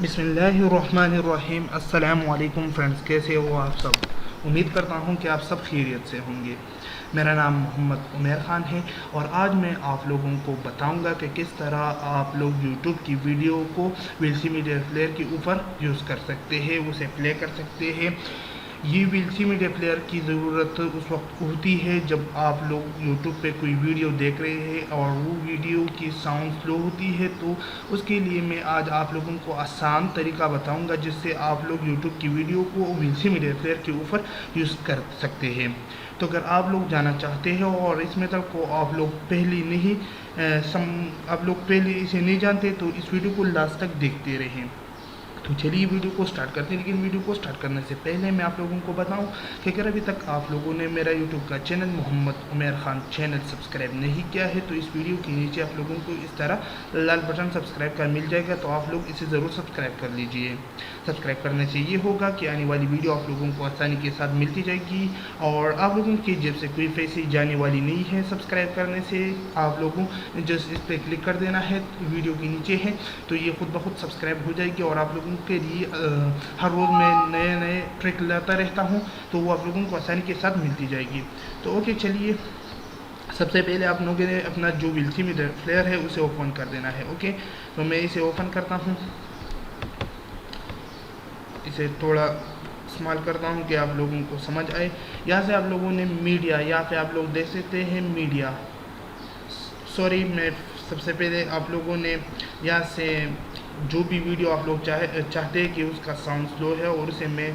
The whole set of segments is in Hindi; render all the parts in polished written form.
बिस्मिल्लाहिर्रहमानिर्रहीम। अस्सलामु अलैकुम फ्रेंड्स, कैसे हो आप सब। उम्मीद करता हूँ कि आप सब खैरियत से होंगे। मेरा नाम मोहम्मद उमर ख़ान है और आज मैं आप लोगों को बताऊंगा कि किस तरह आप लोग यूट्यूब की वीडियो को वीएलसी मीडिया प्लेयर के ऊपर यूज़ कर सकते हैं, उसे प्ले कर सकते हैं। ये वीएलसी मीडिया प्लेयर की ज़रूरत उस वक्त होती है जब आप लोग यूट्यूब पे कोई वीडियो देख रहे हैं और वो वीडियो की साउंड स्लो होती है, तो उसके लिए मैं आज आप लोगों को आसान तरीका बताऊंगा जिससे आप लोग यूट्यूब की वीडियो को वीएलसी मीडिया प्लेयर के ऊपर यूज़ कर सकते हैं। तो अगर आप लोग जाना चाहते हैं और इस मेथड को आप लोग पहले इसे नहीं जानते तो इस वीडियो को लास्ट तक देखते रहें। तो चलिए वीडियो को स्टार्ट करते हैं। लेकिन वीडियो को स्टार्ट करने से पहले मैं आप लोगों को बताऊं कि अगर अभी तक आप लोगों ने मेरा यूट्यूब का channel Mohammad Umar Khan channel subscribe नहीं किया है तो इस वीडियो के नीचे आप लोगों को इस तरह लाल बटन सब्सक्राइब का मिल जाएगा, तो आप लोग इसे ज़रूर सब्सक्राइब कर लीजिए। सब्सक्राइब करने से ये होगा कि आने वाली वीडियो आप लोगों को आसानी के साथ मिलती जाएगी और आप लोगों की जेब से कोई पैसे जाने वाली नहीं है। सब्सक्राइब करने से आप लोगों जस्ट इस पर क्लिक कर देना है, वीडियो के नीचे है, तो ये खुद ब खुद सब्सक्राइब हो जाएगी और आप लोगों के लिए हर रोज़ मैं नए नए ट्रिक लाता रहता हूँ, तो वो आप लोगों को आसानी के साथ मिलती जाएगी। तो ओके, चलिए सबसे पहले आप लोगों ने अपना जो वीएलसी मीडिया प्लेयर है उसे ओपन कर देना है। ओके, तो मैं इसे ओपन करता हूँ, इसे थोड़ा इस्तेमाल करता हूँ कि आप लोगों को समझ आए। यहाँ से आप लोगों ने मीडिया, यहाँ पे आप लोग देख सकते हैं मीडिया, सॉरी मैं सबसे पहले आप लोगों ने यहाँ से जो भी वीडियो आप लोग चाहते हैं कि उसका साउंड स्लो है और उसे मैं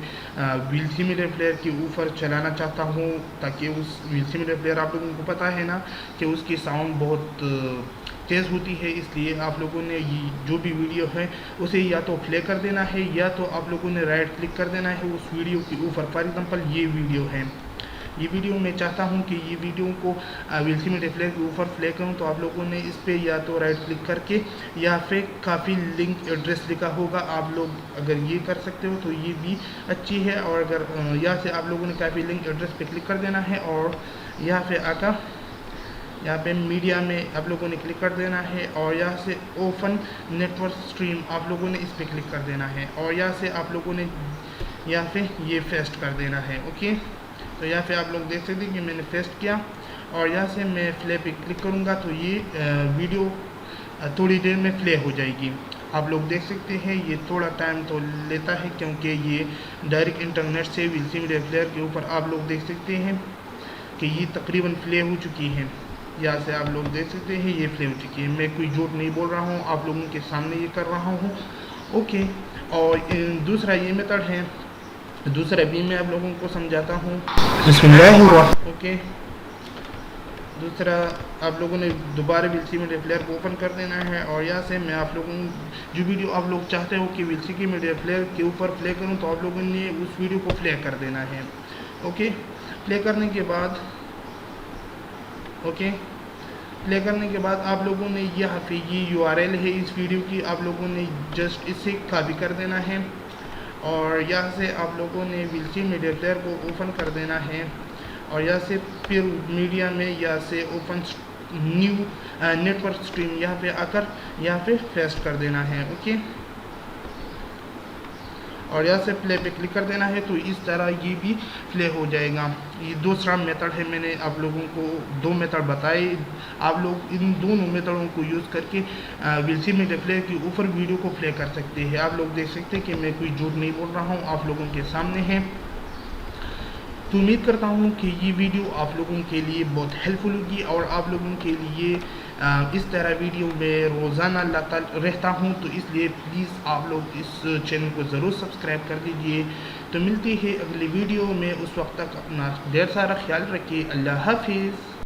वीएलसी मीडिया प्लेयर के ऊपर चलाना चाहता हूँ, ताकि उस वीएलसी मीडिया प्लेयर आप लोगों को पता है ना कि उसकी साउंड बहुत तेज़ होती है, इसलिए आप लोगों ने ये जो भी वीडियो है उसे या तो प्ले कर देना है या तो आप लोगों ने राइट क्लिक कर देना है उस वीडियो के ऊपर। फॉर एग्जांपल ये वीडियो है, ये वीडियो मैं चाहता हूँ कि ये वीडियो को वीएलसी मीडिया प्लेयर के ऊपर प्ले करूँ, तो आप लोगों ने इस पर या तो राइट क्लिक करके या फिर काफ़ी लिंक एड्रेस लिखा होगा, आप लोग अगर ये कर सकते हो तो ये भी अच्छी है। और अगर यहाँ से आप लोगों ने काफ़ी लिंक एड्रेस पे क्लिक कर देना है और यहाँ पे आकर यहाँ पे मीडिया में आप लोगों ने क्लिक कर देना है और यहाँ से ओपन नेटवर्क स्ट्रीम आप लोगों ने इस पर क्लिक कर देना है और यहाँ से आप लोगों ने यहाँ पे ये फेस्ट कर देना है। ओके, तो यहाँ पे आप लोग देख सकते हैं कि मैंने पेस्ट किया और यहाँ से मैं प्ले पे क्लिक करूँगा तो ये वीडियो थोड़ी देर में प्ले हो जाएगी। आप लोग देख सकते हैं ये थोड़ा टाइम तो लेता है क्योंकि ये डायरेक्ट इंटरनेट से वीएलसी मीडिया प्लेयर के ऊपर आप लोग देख सकते हैं कि ये तकरीबन प्ले हो चुकी है। यहाँ से आप लोग देख सकते हैं ये प्ले हो चुकी है, मैं कोई झूठ नहीं बोल रहा हूँ, आप लोगों के सामने ये कर रहा हूँ। ओके, और दूसरा ये मेथड है, दूसरा भी मैं आप लोगों को समझाता हूँ। ओके, दूसरा आप लोगों ने दोबारा वीएलसी मीडिया प्लेयर को ओपन कर देना है और यहाँ से मैं आप लोगों जो वीडियो आप लोग चाहते हो कि वीएलसी की मीडिया प्लेयर के ऊपर प्ले करूँ, तो आप लोगों ने उस वीडियो को प्ले कर देना है। ओके, प्ले करने के बाद आप लोगों ने यहाँ पे ये URL है इस वीडियो की, आप लोगों ने जस्ट इसे कॉपी कर देना है और यहाँ से आप लोगों ने वीएलसी मीडिया प्लेयर को ओपन कर देना है और यहाँ से फिर मीडिया में यहाँ से ओपन न्यू नेटवर्क स्ट्रीम यहाँ पे आकर यहाँ पे पेस्ट कर देना है। ओके, और यहाँ से प्ले पे क्लिक कर देना है, तो इस तरह ये भी प्ले हो जाएगा। ये दूसरा मेथड है, मैंने आप लोगों को दो मेथड बताए, आप लोग इन दोनों मेथडों को यूज़ करके वीएलसी मीडिया प्लेयर के ऊपर वीडियो को प्ले कर सकते हैं। आप लोग देख सकते हैं कि मैं कोई झूठ नहीं बोल रहा हूँ, आप लोगों के सामने है। तो उम्मीद करता हूँ कि ये वीडियो आप लोगों के लिए बहुत हेल्पफुल होगी और आप लोगों के लिए इस तरह वीडियो में रोज़ाना लाता रहता हूँ, तो इसलिए प्लीज़ आप लोग इस चैनल को ज़रूर सब्सक्राइब कर दीजिए। तो मिलती है अगली वीडियो में, उस वक्त तक अपना ढेर सारा ख्याल रखिए। अल्लाह हाफिज़।